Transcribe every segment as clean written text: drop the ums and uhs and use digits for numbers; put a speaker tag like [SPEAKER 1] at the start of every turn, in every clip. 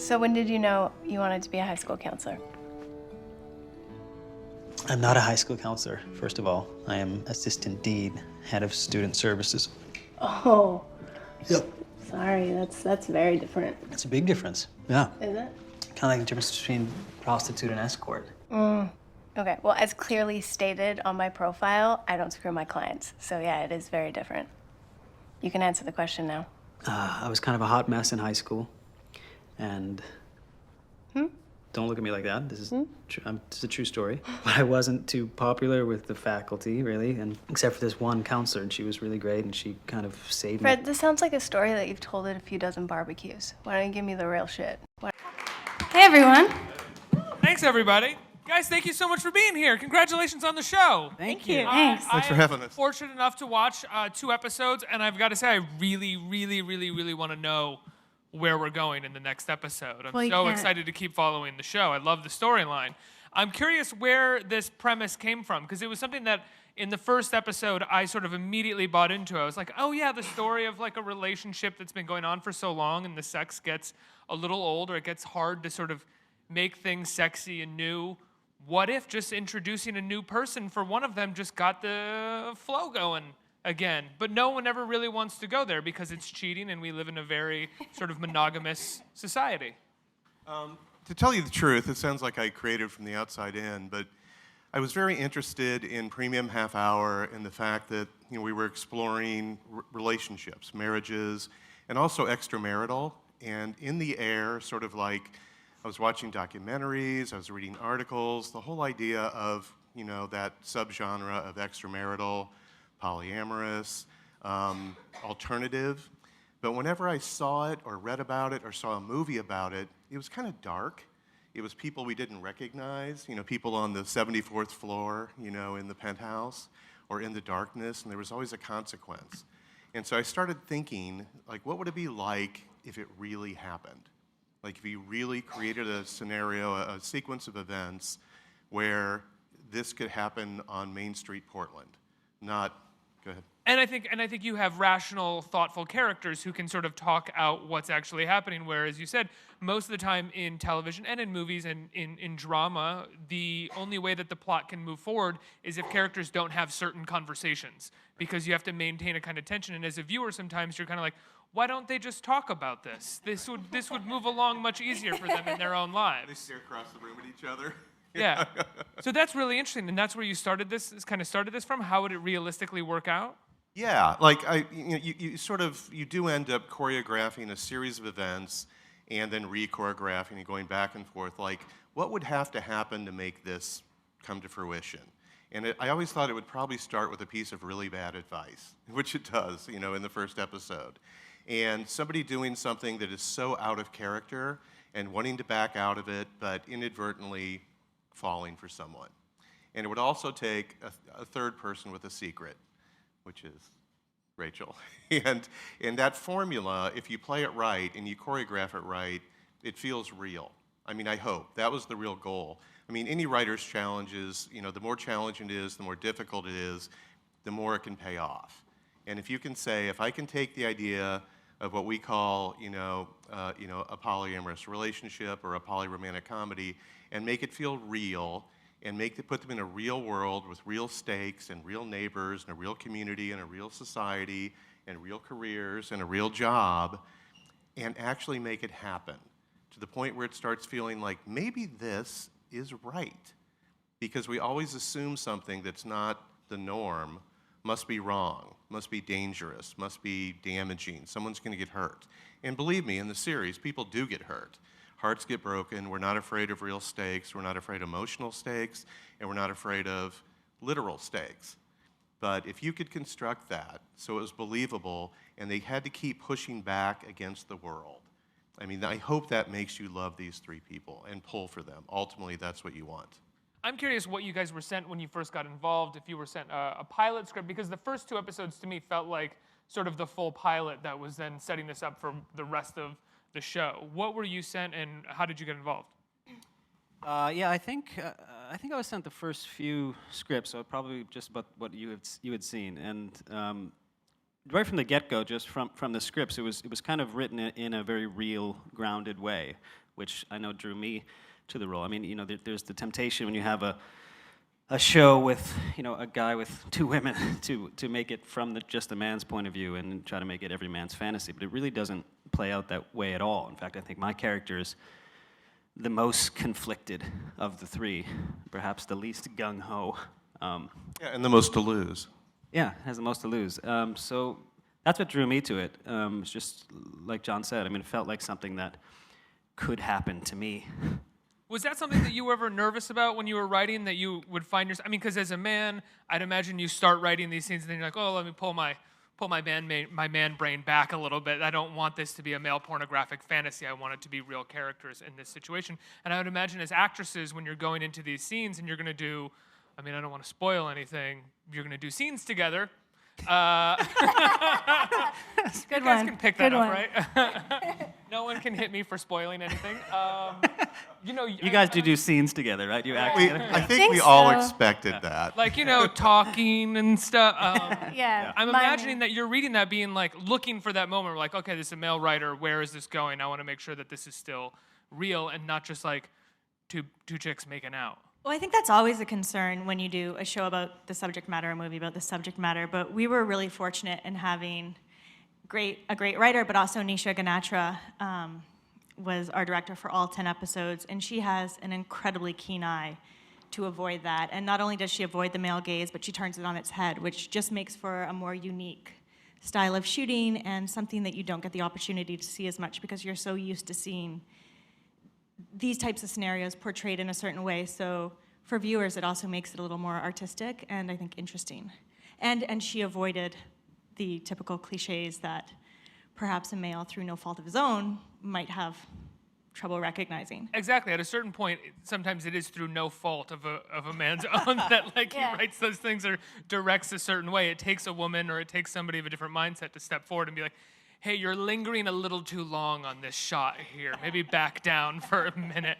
[SPEAKER 1] So when did you know you wanted to be a high school counselor?
[SPEAKER 2] I'm not a high school counselor, first of all. I am Assistant Dean, Head of Student Services.
[SPEAKER 1] Oh.
[SPEAKER 2] Yep.
[SPEAKER 1] Sorry, that's very different.
[SPEAKER 2] It's a big difference, yeah.
[SPEAKER 1] Is it?
[SPEAKER 2] Kind of like the difference between prostitute and escort.
[SPEAKER 1] Okay, well, as clearly stated on my profile, I don't screw my clients. So yeah, it is very different. You can answer the question now.
[SPEAKER 2] I was kind of a hot mess in high school, and don't look at me like that. This is this is a true story. But I wasn't too popular with the faculty, really, and except for this one counselor, and she was really great, and she kind of saved me.
[SPEAKER 1] Fred, this sounds like a story that you've told at a few dozen barbecues. Why don't you give me the real shit? Hey, everyone.
[SPEAKER 3] Thanks, everybody. Guys, thank you so much for being here. Congratulations on the show.
[SPEAKER 2] Thank you.
[SPEAKER 1] Thanks.
[SPEAKER 4] Thanks for having us.
[SPEAKER 3] Fortunate enough to watch 2 episodes, and I've got to say, I really want to know where we're going in the next episode. I'm so excited to keep following the show. I love the storyline. I'm curious where this premise came from, because it was something that in the first episode I sort of immediately bought into. I was like, oh yeah, the story of like a relationship that's been going on for so long and the sex gets a little old, or it gets hard to sort of make things sexy and new. What if just introducing a new person for one of them just got the flow going again? But no one ever really wants to go there because it's cheating and we live in a very sort of monogamous society.
[SPEAKER 4] To tell you the truth, it sounds like I created from the outside in, but I was very interested in Premium Half Hour and the fact that we were exploring relationships, marriages, and also extramarital. And in the air, sort of like I was watching documentaries, I was reading articles, the whole idea of that subgenre of extramarital, polyamorous, alternative. But whenever I saw it or read about it or saw a movie about it, it was kind of dark. It was people we didn't recognize, people on the 74th floor, in the penthouse or in the darkness, and there was always a consequence. And so I started thinking, like, what would it be like if it really happened? Like if you really created a scenario, a sequence of events where this could happen on Main Street, Portland. Go ahead.
[SPEAKER 3] And I think you have rational, thoughtful characters who can sort of talk out what's actually happening, whereas you said most of the time in television and in movies and in drama, the only way that the plot can move forward is if characters don't have certain conversations, because you have to maintain a kind of tension. And as a viewer, sometimes you're kind of like, why don't they just talk about this? This would move along much easier for them in their own lives.
[SPEAKER 4] They stare across the room at each other.
[SPEAKER 3] Yeah. So that's really interesting, and that's where you started this from. How would it realistically work out?
[SPEAKER 4] Yeah, like you do end up choreographing a series of events and then re-choreographing and going back and forth. Like, what would have to happen to make this come to fruition? And I always thought it would probably start with a piece of really bad advice, which it does, in the first episode. And somebody doing something that is so out of character and wanting to back out of it, but inadvertently falling for someone. And it would also take a third person with a secret, which is Rachel. And that formula, if you play it right and you choreograph it right, it feels real. I mean, I hope. That was the real goal. I mean, any writer's challenge is, the more challenging it is, the more difficult it is, the more it can pay off. And if you can say, if I can take the idea of what we call, a polyamorous relationship or a polyromantic comedy and make it feel real and put them in a real world with real stakes and real neighbors and a real community and a real society and real careers and a real job, and actually make it happen to the point where it starts feeling like maybe this is right. Because we always assume something that's not the norm must be wrong, must be dangerous, must be damaging. Someone's going to get hurt. And believe me, in the series, people do get hurt. Hearts get broken. We're not afraid of real stakes. We're not afraid of emotional stakes. And we're not afraid of literal stakes. But if you could construct that so it was believable and they had to keep pushing back against the world, I mean, I hope that makes you love these 3 people and pull for them. Ultimately, that's what you want.
[SPEAKER 3] I'm curious what you guys were sent when you first got involved, if you were sent a pilot script, because the first 2 episodes to me felt like sort of the full pilot that was then setting this up for the rest of the show. What were you sent, and how did you get involved?
[SPEAKER 2] Yeah, I think I was sent the first few scripts, so probably just about what you had seen, and right from the get-go, just from the scripts, it was kind of written in a very real, grounded way, which I know drew me to the role. I mean, you know, there's the temptation when you have a show with, you know, a guy with two women to make it from just the man's point of view and try to make it every man's fantasy, but it really doesn't play out that way at all. In fact, I think my character is the most conflicted of the three, perhaps the least gung-ho.
[SPEAKER 4] Yeah, and the most to lose.
[SPEAKER 2] Yeah, has the most to lose. So that's what drew me to it. It's just like John said, I mean, it felt like something that could happen to me.
[SPEAKER 3] Was that something that you were ever nervous about when you were writing, that you would find yourself, I mean, because as a man, I'd imagine you start writing these scenes and then you're like, oh, let me pull my man brain back a little bit. I don't want this to be a male pornographic fantasy. I want it to be real characters in this situation. And I would imagine as actresses, when you're going into these scenes and you're going to do, I mean, I don't want to spoil anything, you're going to do scenes together.
[SPEAKER 1] Good
[SPEAKER 3] You guys can pick that up, right? No one can hit me for spoiling anything. You know,
[SPEAKER 2] You guys do scenes together, right? You act together?
[SPEAKER 4] I think we all
[SPEAKER 1] so.
[SPEAKER 4] expected that.
[SPEAKER 3] like, you know, talking and stuff.
[SPEAKER 1] Yeah.
[SPEAKER 3] I'm
[SPEAKER 1] mine-
[SPEAKER 3] imagining that you're reading that, being like, looking for that moment, like, okay, this is a male writer. Where is this going? I want to make sure that this is still real and not just like two chicks making out.
[SPEAKER 5] Well, I think that's always a concern when you do a show about the subject matter, a movie about the subject matter. But we were really fortunate in having a great writer, but also Nisha Ganatra was our director for all 10 episodes, and she has an incredibly keen eye to avoid that. And not only does she avoid the male gaze, but she turns it on its head, which just makes for a more unique style of shooting and something that you don't get the opportunity to see as much because you're so used to seeing these types of scenarios portrayed in a certain way. So for viewers, it also makes it a little more artistic and I think interesting. And she avoided the typical cliches that perhaps a male, through no fault of his own, might have trouble recognizing.
[SPEAKER 3] Exactly. At a certain point, sometimes it is through no fault of a man's own that like
[SPEAKER 1] Yeah.
[SPEAKER 3] he writes those things or directs a certain way. It takes a woman or it takes somebody of a different mindset to step forward and be like, hey, you're lingering a little too long on this shot here. Maybe back down for a minute.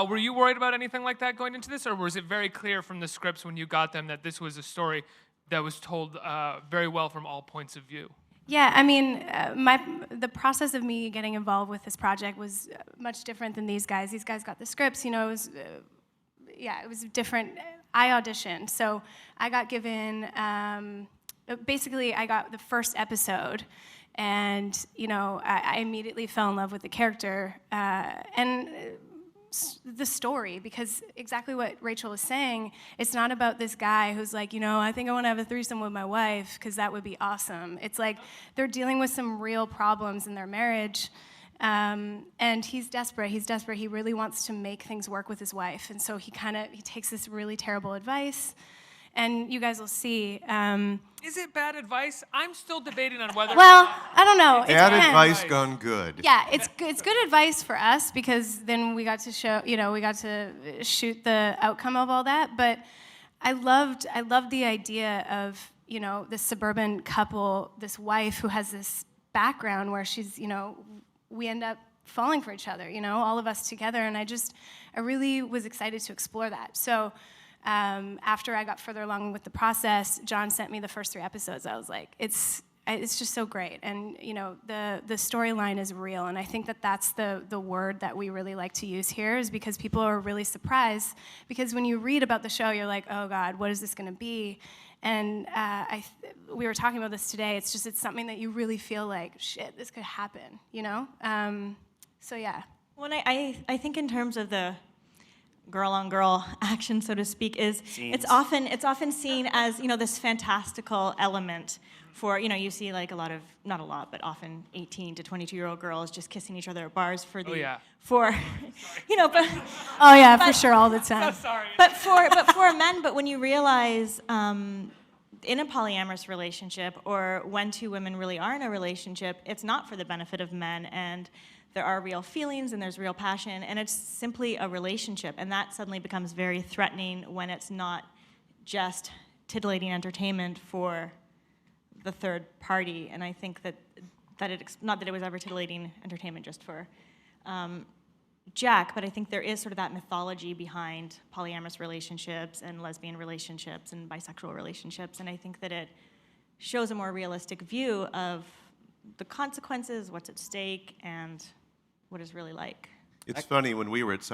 [SPEAKER 3] Were you worried about anything like that going into this, or was it very clear from the scripts when you got them that this was a story that was told very well from all points of view?
[SPEAKER 1] Yeah, I mean, the process of me getting involved with this project was much different than these guys. These guys got the scripts, you know, it was different. I auditioned, so I got given, basically I got the first episode, and, you know, I immediately fell in love with the character, and the story, because exactly what Rachel was saying, it's not about this guy who's like, you know, I think I want to have a threesome with my wife because that would be awesome. It's like they're dealing with some real problems in their marriage, and he's desperate. He really wants to make things work with his wife, and so he takes this really terrible advice, and you guys will see.
[SPEAKER 3] Is it bad advice? I'm still debating on whether.
[SPEAKER 1] Well, I don't know. It
[SPEAKER 4] Bad
[SPEAKER 1] depends.
[SPEAKER 4] advice gone good.
[SPEAKER 1] Yeah, it's good advice for us because then we got to shoot the outcome of all that. But I loved the idea of, you know, this suburban couple, this wife who has this background where she's, you know, we end up falling for each other, you know, all of us together. And I really was excited to explore that. So after I got further along with the process, John sent me the first 3 episodes. I was like, it's just so great, and you know, the storyline is real, and I think that's the word that we really like to use here, is because people are really surprised, because when you read about the show, you're like, oh God, what is this going to be? And we were talking about this today. It's something that you really feel like, shit, this could happen, you know? So yeah.
[SPEAKER 5] Well, I think in terms of the girl-on-girl action, so to speak, it's often seen as, you know, this fantastical element for, you know, you see like not a lot, but often 18 to 22-year-old girls just kissing each other at bars for you know, but
[SPEAKER 1] Oh yeah, for sure, all the time.
[SPEAKER 3] So sorry.
[SPEAKER 5] but for men, but when you realize in a polyamorous relationship, or when 2 women really are in a relationship, it's not for the benefit of men, and there are real feelings and there's real passion, and it's simply a relationship, and that suddenly becomes very threatening when it's not just titillating entertainment for the third party. And I think that not that it was ever titillating entertainment just for Jack, but I think there is sort of that mythology behind polyamorous relationships and lesbian relationships and bisexual relationships, and I think that it shows a more realistic view of the consequences, what's at stake, and what it's really like.
[SPEAKER 4] It's funny, when we were at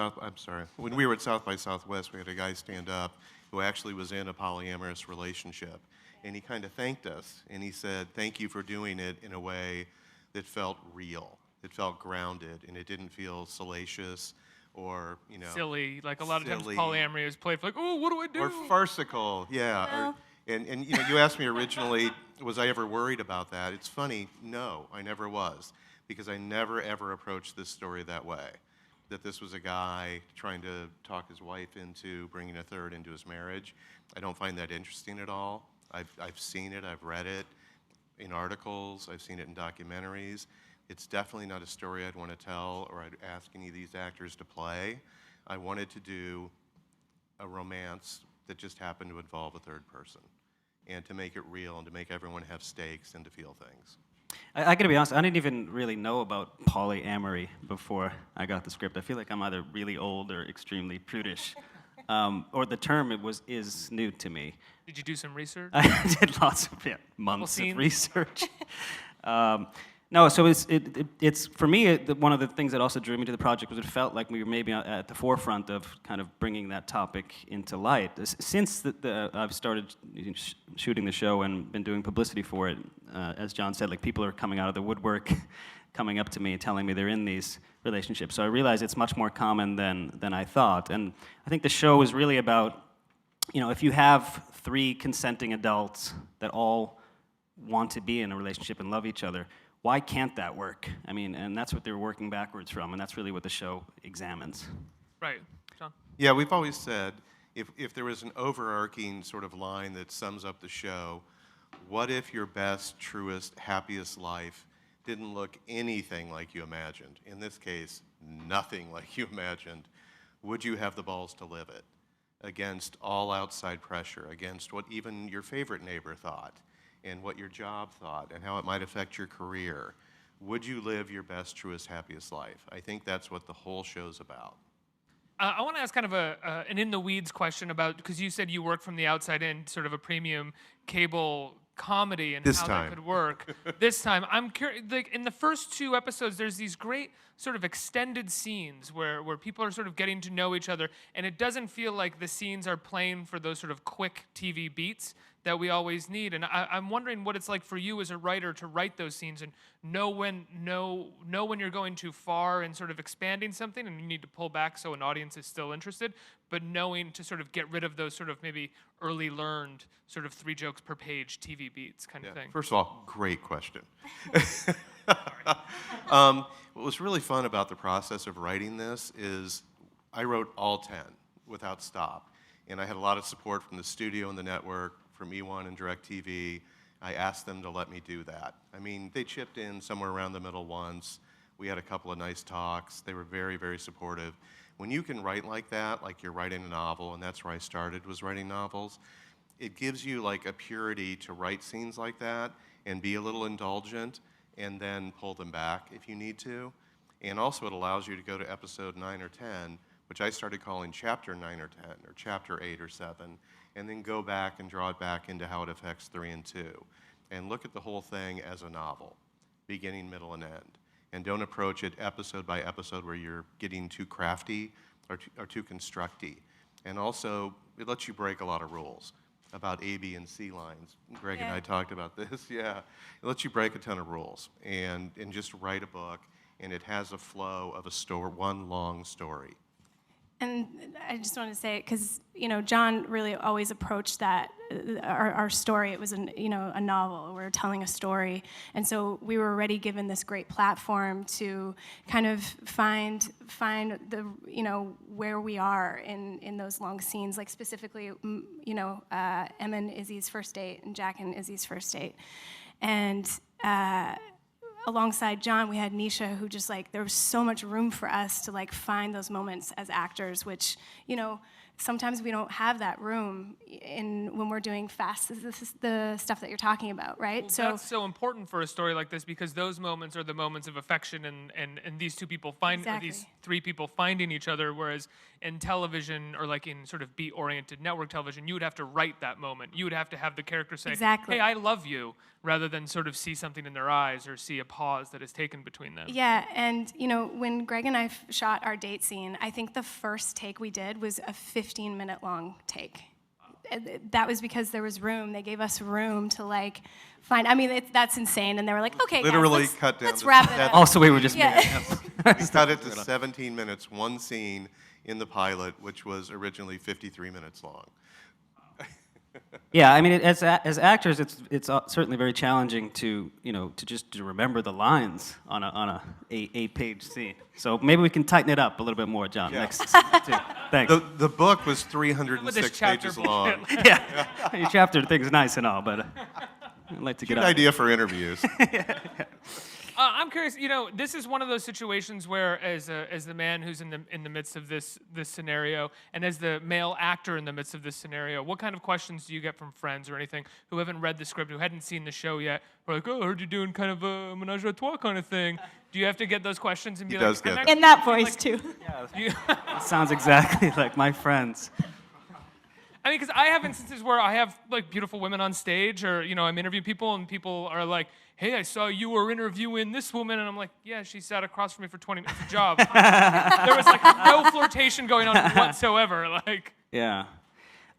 [SPEAKER 4] when we were at South by Southwest, we had a guy stand up who actually was in a polyamorous relationship. And he kind of thanked us, and he said, thank you for doing it in a way that felt real. It felt grounded, and it didn't feel salacious or,
[SPEAKER 3] silly. Like a lot of times
[SPEAKER 4] silly.
[SPEAKER 3] polyamory is played for like, oh, what do I do?
[SPEAKER 4] Or farcical, yeah.
[SPEAKER 1] Well.
[SPEAKER 4] And you asked me originally, was I ever worried about that? It's funny, no, I never was, because I never ever approached this story that way. That this was a guy trying to talk his wife into bringing a third into his marriage. I don't find that interesting at all. I've seen it, I've read it in articles, I've seen it in documentaries. It's definitely not a story I'd want to tell or I'd ask any of these actors to play. I wanted to do a romance that just happened to involve a third person and to make it real and to make everyone have stakes and to feel things.
[SPEAKER 2] I gotta be honest, I didn't even really know about polyamory before I got the script. I feel like I'm either really old or extremely prudish. Or the term is new to me.
[SPEAKER 3] Did you do some research?
[SPEAKER 2] I did lots of months
[SPEAKER 3] scenes?
[SPEAKER 2] of research. No, so it's for me, one of the things that also drew me to the project was it felt like we were maybe at the forefront of kind of bringing that topic into light. Since I've started shooting the show and been doing publicity for it, as John said, like people are coming out of the woodwork, coming up to me and telling me they're in these relationships. So I realized it's much more common than I thought. And I think the show is really about, if you have 3 consenting adults that all want to be in a relationship and love each other, why can't that work? I mean, and that's what they're working backwards from, and that's really what the show examines.
[SPEAKER 3] Right. John?
[SPEAKER 4] Yeah, we've always said, if there was an overarching sort of line that sums up the show, what if your best, truest, happiest life didn't look anything like you imagined? In this case, nothing like you imagined. Would you have the balls to live it against all outside pressure, against what even your favorite neighbor thought, and what your job thought, and how it might affect your career? Would you live your best, truest, happiest life? I think that's what the whole show's about.
[SPEAKER 3] I want to ask kind of an in-the-weeds question about, because you said you work from the outside in, sort of a premium cable comedy and how that could work. This time, I'm curious, like in the first 2 episodes, there's these great sort of extended scenes where people are sort of getting to know each other, and it doesn't feel like the scenes are playing for those sort of quick TV beats that we always need. And I'm wondering what it's like for you as a writer to write those scenes and know when you're going too far and sort of expanding something and you need to pull back so an audience is still interested, but knowing to sort of get rid of those sort of maybe early learned sort of 3 jokes per page TV beats kind of thing.
[SPEAKER 4] First of all, great question. What was really fun about the process of writing this is I wrote all 10 without stop. And I had a lot of support from the studio and the network, from E1 and DirecTV. I asked them to let me do that. I mean, they chipped in somewhere around the middle once. We had a couple of nice talks. They were very, very supportive. When you can write like that, like you're writing a novel, and that's where I started, was writing novels, it gives you like a purity to write scenes like that and be a little indulgent and then pull them back if you need to. And also it allows you to go to episode 9 or 10, which I started calling chapter 9 or 10 or chapter 8 or 7, and then go back and draw it back into how it affects 3 and 2. And look at the whole thing as a novel, beginning, middle, and end. And don't approach it episode by episode where you're getting too crafty or too constructy. And also, it lets you break a lot of rules about A, B, and C lines. Greg and I talked about this, yeah. It lets you break a ton of rules and just write a book, and it has a flow of one long story.
[SPEAKER 1] And I just want to say, because John really always approached that our story. It was a novel. We were telling a story, and so we were already given this great platform to kind of find the where we are in those long scenes, like specifically Emma and Izzy's first date and Jack and Izzy's first date, and. Alongside John, we had Nisha, who just there was so much room for us to find those moments as actors, which sometimes we don't have that room when we're doing fast. This is the stuff that you're talking about, right?
[SPEAKER 3] Well, that's so important for a story like this because those moments are the moments of affection and these 2 people these 3 people finding each other. Whereas in television or in sort of beat-oriented network television, you would have to write that moment. You would have to have the character say,
[SPEAKER 1] exactly.
[SPEAKER 3] "Hey, I love you." rather than sort of see something in their eyes or see a pause that is taken between them.
[SPEAKER 1] Yeah, and when Greg and I shot our date scene, I think the first take we did was a 15-minute long take. That was because there was room. They gave us room to find. I mean, that's insane. And they were like, "Okay,
[SPEAKER 4] Literally
[SPEAKER 1] guys,
[SPEAKER 4] cut down
[SPEAKER 1] let's
[SPEAKER 4] to
[SPEAKER 1] wrap it
[SPEAKER 4] that-
[SPEAKER 1] up."
[SPEAKER 2] Also, we were just
[SPEAKER 1] Yeah.
[SPEAKER 4] We cut it to 17 minutes, one scene in the pilot, which was originally 53 minutes long.
[SPEAKER 2] Yeah, I mean, as actors, it's certainly very challenging to to remember the lines on a 8-page scene. So maybe we can tighten it up a little bit more, John.
[SPEAKER 4] Yeah.
[SPEAKER 2] Next, too. Thanks.
[SPEAKER 4] The book was
[SPEAKER 3] With
[SPEAKER 4] 306
[SPEAKER 3] this chapter
[SPEAKER 4] pages long.
[SPEAKER 2] Yeah, your chapter thing's nice and all, but I'd like to get
[SPEAKER 4] Good
[SPEAKER 2] out.
[SPEAKER 4] idea for interviews.
[SPEAKER 3] I'm curious. This is one of those situations where, as the man who's in the midst of this scenario, and as the male actor in the midst of this scenario, what kind of questions do you get from friends or anything who haven't read the script, who hadn't seen the show yet? Or like, oh, I heard you're doing kind of a menage a trois kind of thing. Do you have to get those questions and be
[SPEAKER 4] He
[SPEAKER 3] like,
[SPEAKER 4] does get
[SPEAKER 3] I'm
[SPEAKER 4] them.
[SPEAKER 3] actually
[SPEAKER 5] In that
[SPEAKER 3] like-
[SPEAKER 5] voice, too.
[SPEAKER 3] you-
[SPEAKER 2] It sounds exactly like my friends.
[SPEAKER 3] I mean, because I have instances where I have beautiful women on stage, or I'm interviewing people, and people are like, "Hey, I saw you were interviewing this woman," and I'm like, "Yeah, she sat across from me for 20 minutes. It's a job." There was no flirtation going on whatsoever.
[SPEAKER 2] Yeah.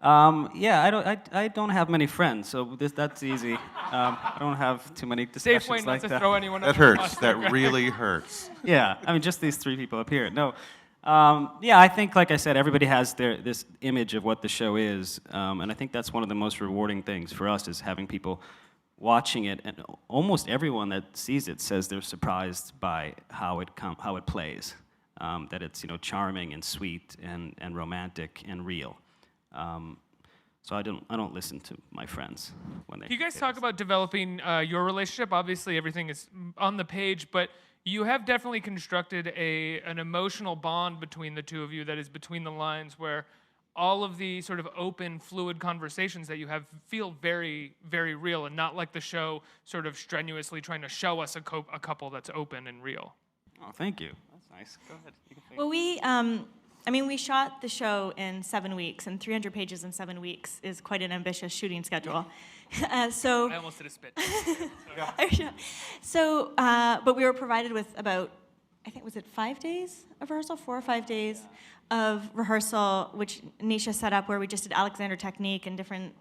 [SPEAKER 2] I don't have many friends, so that's easy. I don't have too many discussions
[SPEAKER 3] Safeway not
[SPEAKER 2] like
[SPEAKER 3] to
[SPEAKER 2] that.
[SPEAKER 3] throw anyone.
[SPEAKER 4] That
[SPEAKER 3] under the
[SPEAKER 4] hurts.
[SPEAKER 3] bus.
[SPEAKER 4] That really hurts.
[SPEAKER 2] Yeah, I mean, just these 3 people up here. No. I think, like I said, everybody has this image of what the show is, and I think that's one of the most rewarding things for us is having people watching it, and almost everyone that sees it says they're surprised by how it plays, that it's charming and sweet and romantic and real. So I don't listen to my friends when they.
[SPEAKER 3] Can you guys talk about developing your relationship? Obviously, everything is on the page, but you have definitely constructed an emotional bond between the two of you that is between the lines, where all of the sort of open, fluid conversations that you have feel very, very real, and not like the show sort of strenuously trying to show us a couple that's open and real.
[SPEAKER 2] Oh, thank you. That's nice. Go ahead. You can
[SPEAKER 5] Well, we shot the show in 7 weeks, and 300 pages in 7 weeks is quite an ambitious shooting schedule.
[SPEAKER 3] I almost did a spit.
[SPEAKER 5] But we were provided with about, I think, was it 5 days of rehearsal, 4 or 5 days of rehearsal, which Nisha set up, where we just did Alexander technique and different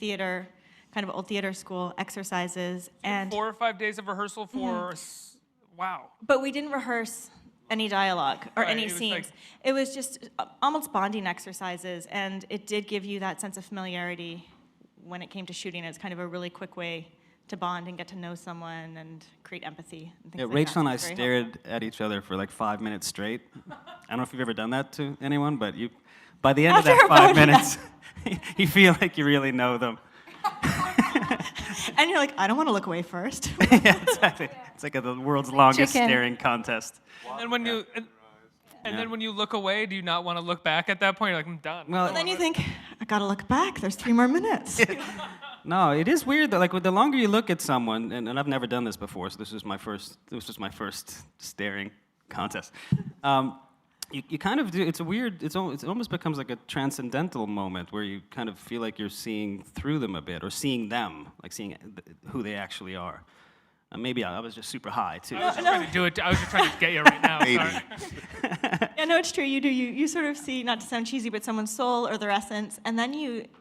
[SPEAKER 5] theater, kind of old theater school exercises. And
[SPEAKER 3] 4 or 5 days of rehearsal for, wow.
[SPEAKER 5] But we didn't rehearse any dialogue or
[SPEAKER 3] Right,
[SPEAKER 5] any
[SPEAKER 3] it was
[SPEAKER 5] scenes. It was just almost bonding exercises, and it did give you that sense of familiarity when it came to shooting. It's kind of a really quick way to bond and get to know someone and create empathy and things
[SPEAKER 2] Yeah,
[SPEAKER 5] like
[SPEAKER 2] Rachel
[SPEAKER 5] that.
[SPEAKER 2] and I
[SPEAKER 5] It's very
[SPEAKER 2] stared at each other for 5 minutes straight. I don't know if you've ever done that to anyone, but by the end of that
[SPEAKER 5] After
[SPEAKER 2] 5
[SPEAKER 5] about-
[SPEAKER 2] minutes, you feel like you really know them.
[SPEAKER 5] And you're like, I don't want to look away first.
[SPEAKER 2] Yeah, exactly. It's like the world's longest
[SPEAKER 1] Chicken.
[SPEAKER 2] staring contest.
[SPEAKER 3] And when you then when you look away, do you not want to look back at that point? You're like, I'm done.
[SPEAKER 2] Well,
[SPEAKER 5] But then you think, I gotta look back. There's 3 more minutes.
[SPEAKER 2] no, it is weird though. Like, the longer you look at someone, and I've never done this before, so this was my first staring contest. You kind of do. It's a weird. It almost becomes like a transcendental moment where you kind of feel like you're seeing through them a bit, or seeing them, like seeing who they actually are. Maybe I was just super high too.
[SPEAKER 3] I was just trying to do it. I was just trying to get you right now.
[SPEAKER 4] Maybe.
[SPEAKER 3] Sorry.
[SPEAKER 5] Yeah, no, it's true. You do. You sort of see, not to sound cheesy, but someone's soul or their essence, and then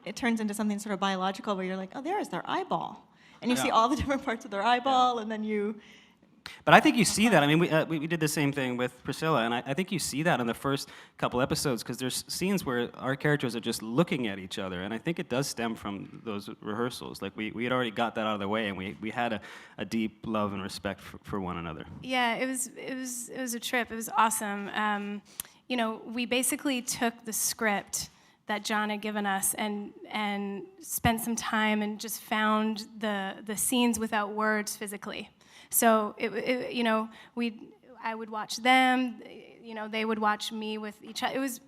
[SPEAKER 5] it turns into something sort of biological where you're like, oh, there is their eyeball, and you see all the different parts of their eyeball, and then you.
[SPEAKER 2] But I think you see that. I mean, we did the same thing with Priscilla, and I think you see that in the first couple episodes, because there's scenes where our characters are just looking at each other, and I think it does stem from those rehearsals. Like, we had already got that out of the way, and we had a deep love and respect for one another.
[SPEAKER 1] Yeah, it was a trip. It was awesome. We basically took the script that John had given us and spent some time and just found the scenes without words physically. So I would watch them. They would watch me with each other. It was.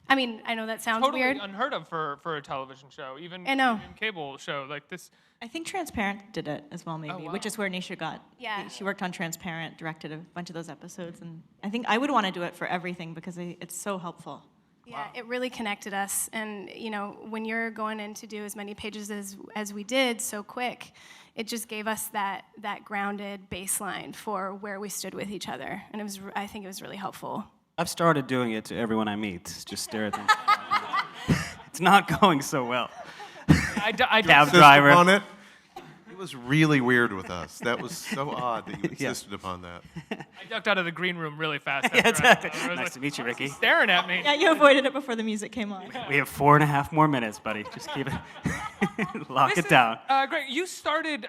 [SPEAKER 1] I mean, I know that sounds
[SPEAKER 3] Totally
[SPEAKER 1] weird.
[SPEAKER 3] unheard of for a television show, even
[SPEAKER 1] I know.
[SPEAKER 3] even cable show like this.
[SPEAKER 5] I think Transparent did it as well, maybe,
[SPEAKER 3] wow.
[SPEAKER 5] which is where Nisha got.
[SPEAKER 1] Yeah.
[SPEAKER 5] She worked on Transparent, directed a bunch of those episodes, and I think I would want to do it for everything because it's so helpful
[SPEAKER 1] Yeah, it really connected us. And, you know, when you're going in to do as many pages as we did so quick, it just gave us that grounded baseline for where we stood with each other. And I think it was really helpful.
[SPEAKER 2] I've started doing it to everyone I meet. Just stare at them. It's not going so well.
[SPEAKER 3] I
[SPEAKER 2] Cab
[SPEAKER 4] Insisted
[SPEAKER 2] driver.
[SPEAKER 4] upon it. It was really weird with us. That was so odd that you insisted upon that.
[SPEAKER 3] I ducked out of the green room really fast.
[SPEAKER 2] Yeah,
[SPEAKER 3] after
[SPEAKER 2] exactly.
[SPEAKER 3] I was
[SPEAKER 2] Nice
[SPEAKER 3] like,
[SPEAKER 2] to meet you,
[SPEAKER 3] "Why is he
[SPEAKER 2] Ricky."
[SPEAKER 3] staring at me.
[SPEAKER 5] Yeah, you avoided it before the music came on.
[SPEAKER 2] We have 4.5 more minutes, buddy. Just keep it. Lock it down.
[SPEAKER 3] Great. You started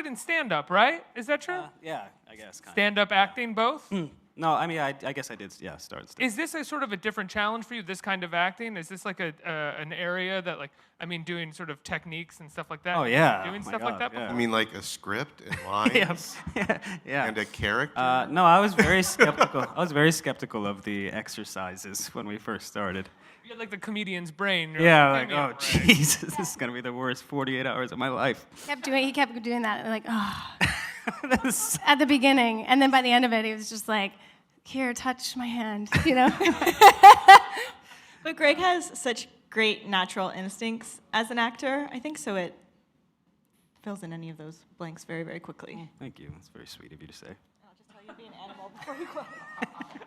[SPEAKER 3] in stand-up, right? Is that true?
[SPEAKER 2] Yeah, I guess. Kind
[SPEAKER 3] Stand-up acting, both?
[SPEAKER 2] No, I mean, I guess I did. Yeah, start.
[SPEAKER 3] Is this a sort of a different challenge for you? This kind of acting? Is this like an area that, like, I mean, doing sort of techniques and stuff like that?
[SPEAKER 2] Oh, yeah.
[SPEAKER 3] Doing
[SPEAKER 2] Oh, my
[SPEAKER 3] stuff like
[SPEAKER 2] God,
[SPEAKER 3] that
[SPEAKER 2] yeah.
[SPEAKER 4] You
[SPEAKER 3] before?
[SPEAKER 4] mean like a script and lines
[SPEAKER 2] Yeah.
[SPEAKER 4] and a character?
[SPEAKER 2] No, I was very skeptical. I was very skeptical of the exercises when we first started.
[SPEAKER 3] You had like the comedian's brain. You're
[SPEAKER 2] Yeah,
[SPEAKER 3] like,
[SPEAKER 2] like, oh,
[SPEAKER 3] right.
[SPEAKER 2] Jesus, this is gonna be the worst 48 hours of my life.
[SPEAKER 1] He kept doing that, like, oh,
[SPEAKER 2] That's-
[SPEAKER 1] at the beginning. And then by the end of it, he was just like, here, touch my hand, you know?
[SPEAKER 5] But Greg has such great natural instincts as an actor, I think, so it fills in any of those blanks very, very quickly.
[SPEAKER 2] Thank you. That's very sweet of you to say.
[SPEAKER 5] I'll just tell you to be an animal before you go.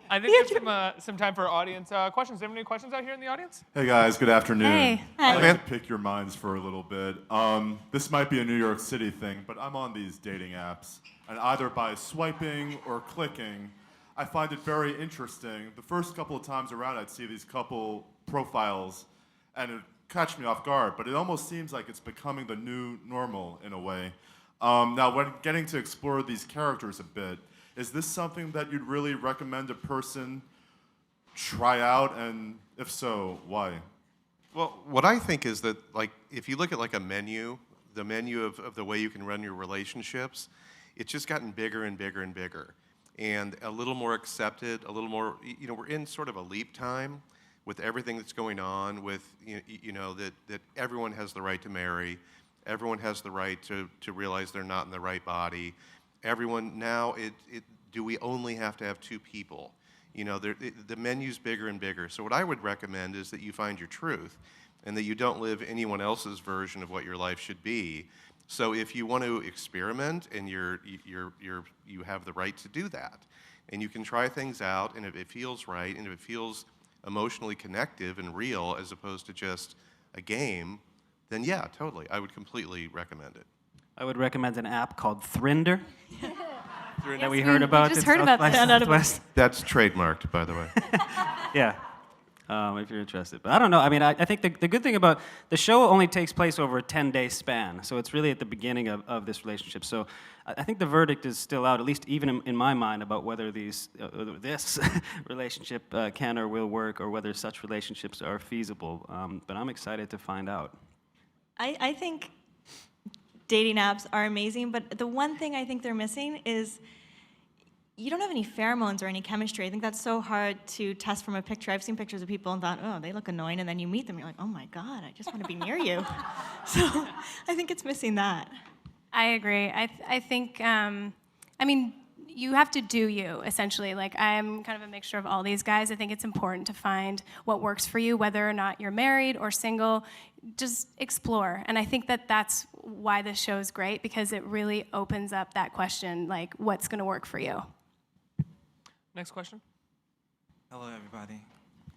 [SPEAKER 3] I think we have some time for audience questions. Do you have any questions out here in the audience?
[SPEAKER 6] Hey guys, good afternoon.
[SPEAKER 1] Hey.
[SPEAKER 6] I'd
[SPEAKER 4] Hi.
[SPEAKER 6] like to pick your minds for a little bit. This might be a New York City thing, but I'm on these dating apps, and either by swiping or clicking, I find it very interesting. The first couple of times around, I'd see these couple profiles, and it catch me off guard, but it almost seems like it's becoming the new normal in a way. Now, when getting to explore these characters a bit, is this something that you'd really recommend a person try out, and if so, why?
[SPEAKER 4] Well, what I think is that, like, if you look at like a menu, the menu of the way you can run your relationships, it's just gotten bigger and bigger and bigger, and a little more accepted, a little more. You know, we're in sort of a leap time with everything that's going on. With you know that everyone has the right to marry, everyone has the right to realize they're not in the right body. Everyone now, do we only have to have two people? You know, the menu's bigger and bigger. So what I would recommend is that you find your truth, and that you don't live anyone else's version of what your life should be. So if you want to experiment, and you have the right to do that, and you can try things out, and if it feels right, and if it feels emotionally connective and real as opposed to just a game, then yeah, totally, I would completely recommend it.
[SPEAKER 2] I would recommend an app called Thrinder. That we
[SPEAKER 1] we-
[SPEAKER 2] heard
[SPEAKER 1] we
[SPEAKER 2] about.
[SPEAKER 1] just
[SPEAKER 2] in
[SPEAKER 1] heard about
[SPEAKER 2] South by
[SPEAKER 1] that.
[SPEAKER 2] Southwest.
[SPEAKER 4] That's trademarked, by the way.
[SPEAKER 2] Yeah, if you're interested. But I don't know. I mean, I think the good thing about the show only takes place over a 10-day span, so it's really at the beginning of this relationship. So I think the verdict is still out, at least even in my mind, about whether this relationship can or will work, or whether such relationships are feasible. But I'm excited to find out.
[SPEAKER 5] I think dating apps are amazing, but the one thing I think they're missing is you don't have any pheromones or any chemistry. I think that's so hard to test from a picture. I've seen pictures of people and thought, oh, they look annoying, and then you meet them, you're like, oh my God, I just want to be near you. So I think it's missing that.
[SPEAKER 1] I agree. I think, I mean, you have to do you, essentially. Like, I'm kind of a mixture of all these guys. I think it's important to find what works for you, whether or not you're married or single. Just explore. And I think that that's why this show is great, because it really opens up that question, like, what's going to work for you?
[SPEAKER 3] Next question.
[SPEAKER 7] Hello, everybody.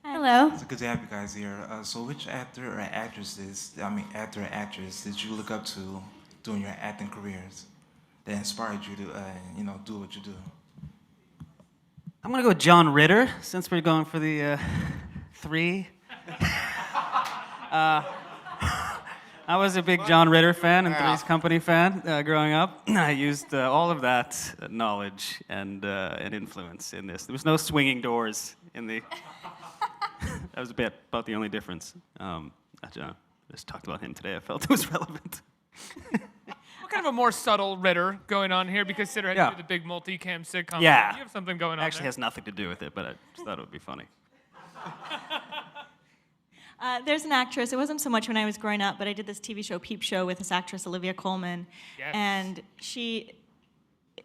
[SPEAKER 1] Hello.
[SPEAKER 7] It's good to have you guys here. So which actor or actress did you look up to during your acting careers that inspired you to, do what you do?
[SPEAKER 2] I'm gonna go with John Ritter, since we're going for the 3. I was a big John Ritter fan and Three's Company fan growing up. I used all of that knowledge and influence in this. There was no swinging doors in the. That was about the only difference. I just talked about him today. I felt it was relevant.
[SPEAKER 3] What kind of a more subtle Ritter going on here? Because Sitter had
[SPEAKER 2] Yeah.
[SPEAKER 3] to do the big multi-cam sitcom.
[SPEAKER 2] Yeah.
[SPEAKER 3] You have something going on
[SPEAKER 2] Actually
[SPEAKER 3] there.
[SPEAKER 2] has nothing to do with it, but I just thought it would be funny.
[SPEAKER 5] There's an actress, it wasn't so much when I was growing up, but I did this TV show, Peep Show, with this actress, Olivia Colman.
[SPEAKER 3] Yes.
[SPEAKER 5] And she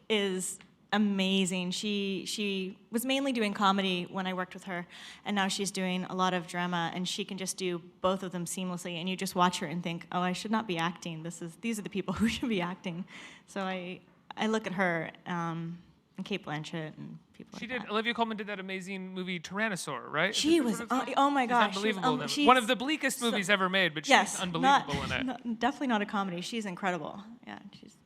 [SPEAKER 5] is amazing. She was mainly doing comedy when I worked with her, and now she's doing a lot of drama, and she can just do both of them seamlessly. And you just watch her and think, oh, I should not be acting. These are the people who should be acting. So I look at her and Kate Blanchett and people
[SPEAKER 3] She
[SPEAKER 5] like
[SPEAKER 3] did.
[SPEAKER 5] that.
[SPEAKER 3] Olivia Colman did that amazing movie Tyrannosaur, right?
[SPEAKER 5] She
[SPEAKER 3] Is that
[SPEAKER 5] was,
[SPEAKER 3] what it's called?
[SPEAKER 5] oh my
[SPEAKER 3] She's
[SPEAKER 5] gosh.
[SPEAKER 3] unbelievable. in it.
[SPEAKER 5] She's
[SPEAKER 3] One of the bleakest movies ever made, but
[SPEAKER 5] yes,
[SPEAKER 3] she's unbelievable in it.
[SPEAKER 5] definitely not a comedy. She's incredible. Yeah, she's.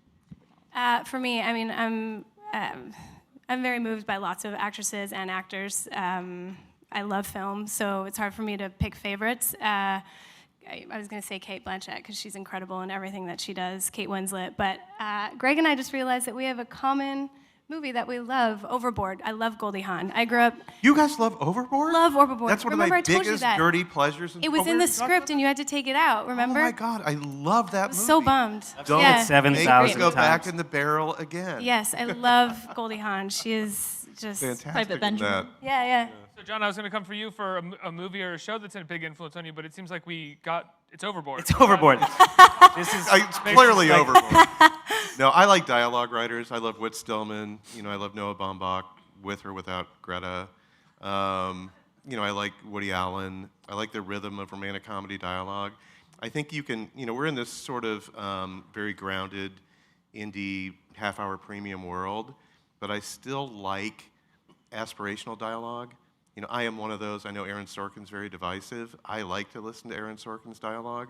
[SPEAKER 1] For me, I mean, I'm very moved by lots of actresses and actors. I love film, so it's hard for me to pick favorites. I was going to say Kate Blanchett because she's incredible in everything that she does, Kate Winslet. But Greg and I just realized that we have a common movie that we love, Overboard. I love Goldie Hawn. I grew up,
[SPEAKER 4] You guys love Overboard?
[SPEAKER 1] love Overboard.
[SPEAKER 4] That's one
[SPEAKER 1] Remember
[SPEAKER 4] of
[SPEAKER 1] I
[SPEAKER 4] my
[SPEAKER 1] told you
[SPEAKER 4] biggest
[SPEAKER 1] that.
[SPEAKER 4] dirty pleasures.
[SPEAKER 1] It was in the script and you had to take it out, remember?
[SPEAKER 4] Oh my God, I love that movie.
[SPEAKER 1] So bummed.
[SPEAKER 4] Don't
[SPEAKER 1] Yeah.
[SPEAKER 4] make me
[SPEAKER 2] 7,000
[SPEAKER 4] go back
[SPEAKER 2] times.
[SPEAKER 4] in the barrel again.
[SPEAKER 1] Yes, I love Goldie Hawn. She is just
[SPEAKER 4] Fantastic.
[SPEAKER 5] Private
[SPEAKER 4] in
[SPEAKER 5] Benjamin.
[SPEAKER 4] that.
[SPEAKER 1] yeah.
[SPEAKER 3] So, John, I was going to come for you for a movie or a show that's a big influence on you, but it seems like it's Overboard.
[SPEAKER 2] It's Overboard. This is
[SPEAKER 4] It's clearly Overboard. No, I like dialogue writers. I love Whit Stillman. I love Noah Baumbach, with or without Greta. I like Woody Allen. I like the rhythm of romantic comedy dialogue. I think you can, we're in this sort of very grounded indie half-hour premium world, but I still like aspirational dialogue. I am one of those. I know Aaron Sorkin's very divisive. I like to listen to Aaron Sorkin's dialogue.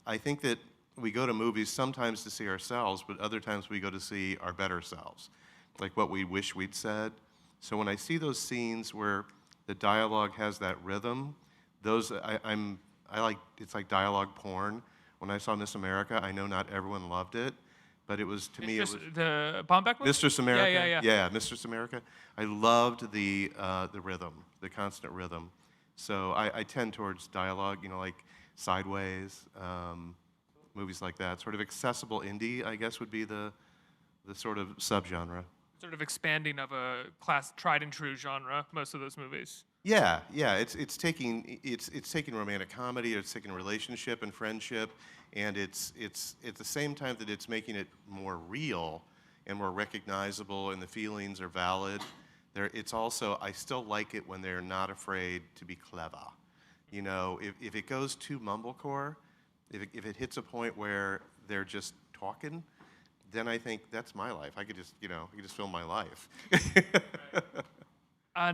[SPEAKER 4] I think that we go to movies sometimes to see ourselves, but other times we go to see our better selves, like what we wish we'd said. So when I see those scenes where the dialogue has that rhythm, those I like. It's like dialogue porn. When I saw Miss America, I know not everyone loved it, but it was, to me, it was
[SPEAKER 3] the Baumbach movie?
[SPEAKER 4] Mistress America.
[SPEAKER 3] Yeah.
[SPEAKER 4] Yeah, Mistress America. I loved the rhythm, the constant rhythm. So I tend towards dialogue, like Sideways, movies like that. Sort of accessible indie, I guess, would be the sort of subgenre.
[SPEAKER 3] Sort of expanding of a tried and true genre, most of those movies.
[SPEAKER 4] Yeah. It's taking romantic comedy, it's taking relationship and friendship, and it's at the same time that it's making it more real and more recognizable, and the feelings are valid. It's also, I still like it when they're not afraid to be clever. If it goes too mumblecore, if it hits a point where they're just talking, then I think that's my life. I could just, film my life.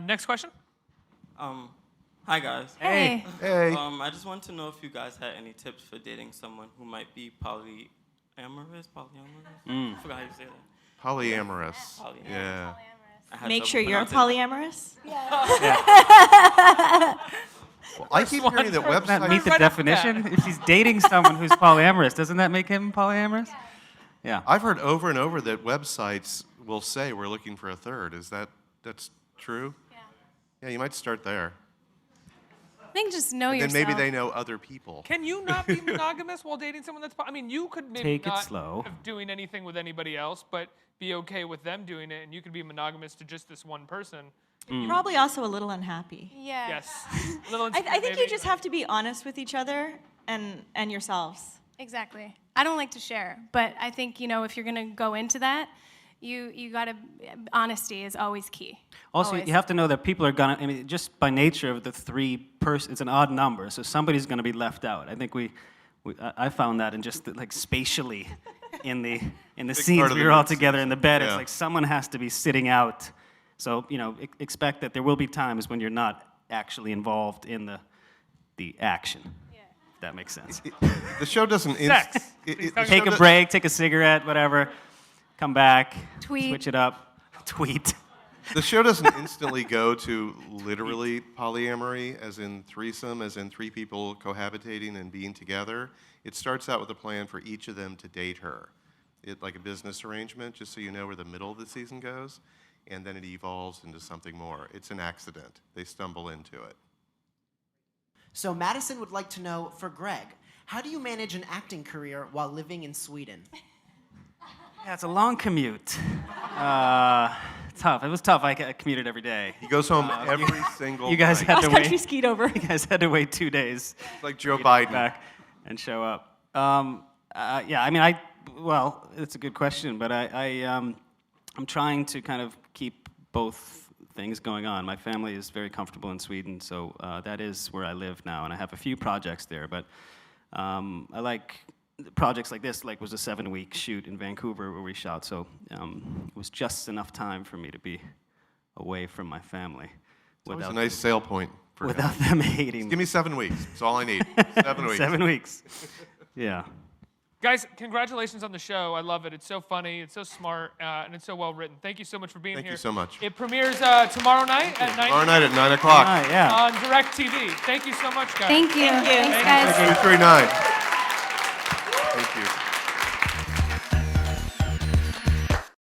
[SPEAKER 3] Next question.
[SPEAKER 8] Hi guys.
[SPEAKER 1] Hey.
[SPEAKER 4] Hey.
[SPEAKER 8] I just wanted to know if you guys had any tips for dating someone who might be polyamorous. I forgot how you say that.
[SPEAKER 4] Polyamorous.
[SPEAKER 8] Polyamorous.
[SPEAKER 4] Yeah.
[SPEAKER 8] I had
[SPEAKER 5] Make
[SPEAKER 8] trouble
[SPEAKER 5] sure you're
[SPEAKER 8] pronouncing it.
[SPEAKER 5] polyamorous.
[SPEAKER 4] Well, I keep hearing that
[SPEAKER 2] Doesn't that
[SPEAKER 4] websites.
[SPEAKER 2] meet the
[SPEAKER 3] Right up
[SPEAKER 2] definition? If he's dating someone who's polyamorous, doesn't that make him polyamorous? Yeah.
[SPEAKER 4] I've heard over and over that websites will say we're looking for a third. That's true? Yeah, you might start there.
[SPEAKER 1] I think just know
[SPEAKER 4] And
[SPEAKER 1] yourself.
[SPEAKER 4] then maybe they know other people.
[SPEAKER 3] Can you not be monogamous while dating someone that's... you could maybe
[SPEAKER 2] Take it
[SPEAKER 3] not
[SPEAKER 2] slow.
[SPEAKER 3] have doing anything with anybody else, but be okay with them doing it, and you could be monogamous to just this one person.
[SPEAKER 5] Probably also a little unhappy.
[SPEAKER 1] Yeah.
[SPEAKER 3] Yes. A little
[SPEAKER 5] I think
[SPEAKER 3] insecure,
[SPEAKER 5] you
[SPEAKER 3] maybe.
[SPEAKER 5] just have to be honest with each other and yourselves.
[SPEAKER 1] Exactly. I don't like to share, but I think, if you're going to go into that, you got to, honesty is always key.
[SPEAKER 2] Also,
[SPEAKER 1] Always.
[SPEAKER 2] you have to know that people are gonna. Just by nature of the it's an odd number, so somebody's gonna be left out. I think I found that in just spatially, in the scenes
[SPEAKER 4] part of
[SPEAKER 2] we
[SPEAKER 4] the
[SPEAKER 2] were all
[SPEAKER 4] mix.
[SPEAKER 2] together in the bed. It's
[SPEAKER 4] Yeah.
[SPEAKER 2] like someone has to be sitting out. So expect that there will be times when you're not actually involved in the action. If that makes sense.
[SPEAKER 4] The show doesn't...
[SPEAKER 3] Sex.
[SPEAKER 2] Take a break, take a cigarette, whatever. Come back.
[SPEAKER 1] Tweet.
[SPEAKER 2] Switch it up. Tweet.
[SPEAKER 4] The show doesn't instantly go to literally polyamory, as in threesome, as in three people cohabitating and being together. It starts out with a plan for each of them to date her. Like a business arrangement, just so you know where the middle of the season goes. And then it evolves into something more. It's an accident. They stumble into it.
[SPEAKER 9] So Madison would like to know, for Greg, how do you manage an acting career while living in Sweden?
[SPEAKER 2] Yeah, it's a long commute. Tough. It was tough. I commuted every day.
[SPEAKER 4] He goes home every single
[SPEAKER 2] You guys
[SPEAKER 4] night.
[SPEAKER 2] had to
[SPEAKER 5] Cross country
[SPEAKER 2] wait.
[SPEAKER 5] skied over.
[SPEAKER 2] You guys had to wait 2 days.
[SPEAKER 4] Like Joe
[SPEAKER 2] to
[SPEAKER 4] Biden.
[SPEAKER 2] get back and show up. Well, it's a good question, but I'm trying to kind of keep both things going on. My family is very comfortable in Sweden, so that is where I live now, and I have a few projects there. But I like projects like this. Like was a 7-week shoot in Vancouver where we shot, so it was just enough time for me to be away from my family.
[SPEAKER 4] That was a nice sale point for
[SPEAKER 2] without them hating.
[SPEAKER 4] Give me 7 weeks. That's all I need. 7 weeks.
[SPEAKER 2] 7 weeks. Yeah.
[SPEAKER 3] Guys, congratulations on the show. I love it. It's so funny, it's so smart, and it's so well written. Thank you so much for being here.
[SPEAKER 4] Thank you so much.
[SPEAKER 3] It premieres tomorrow night at 9.
[SPEAKER 4] Tomorrow night at 9 o'clock.
[SPEAKER 2] Yeah.
[SPEAKER 3] On DirecTV. Thank you so much, guys.
[SPEAKER 1] Thank you. Thanks, guys.
[SPEAKER 4] 239. Thank you.